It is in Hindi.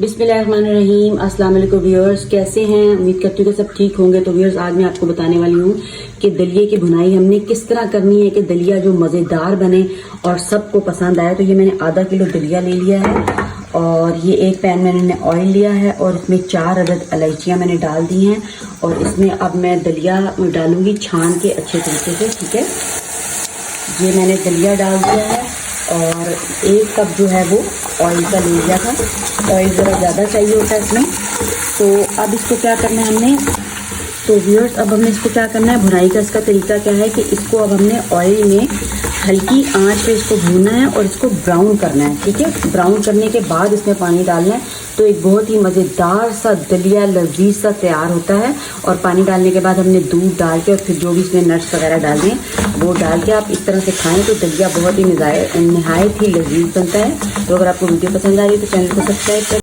बिस्मिल्लाहिर्रहमानिर्रहीम। अस्सलाम वालेकुम व्यूअर्स, कैसे हैं? उम्मीद करती हूँ कि सब ठीक होंगे। तो व्यूअर्स, आज मैं आपको बताने वाली हूँ कि दलिये की भुनाई हमने किस तरह करनी है कि दलिया जो मज़ेदार बने और सबको पसंद आए। तो ये मैंने आधा किलो दलिया ले लिया है और ये एक पैन में मैंने ऑयल लिया है और इसमें 4 अदद इलायचियाँ मैंने डाल दी हैं और इसमें अब मैं दलिया डालूंगी छान के अच्छे तरीके से। ठीक है, ये मैंने दलिया डाल दिया है और 1 कप जो है वो ऑयल का ले लिया था। ऑयल ज़रा ज़्यादा चाहिए होता है इसमें। तो अब इसको क्या करना है हमने, तो व्यूअर्स अब हमने इसको क्या करना है, भुनाई का इसका तरीका क्या है कि इसको अब हमने ऑयल में हल्की आंच पे इसको भूनना है और इसको ब्राउन करना है। ठीक है, ब्राउन करने के बाद इसमें पानी डालना है तो एक बहुत ही मज़ेदार सा दलिया लजीज सा तैयार होता है। और पानी डालने के बाद हमने दूध डाल के और फिर जो भी इसमें नट्स वगैरह डालने हैं वो डाल के आप इस तरह से खाएं तो दलिया बहुत ही नहायत ही लजीज बनता है। तो अगर आपको वीडियो पसंद आ रही है तो चैनल को सब्सक्राइब करें।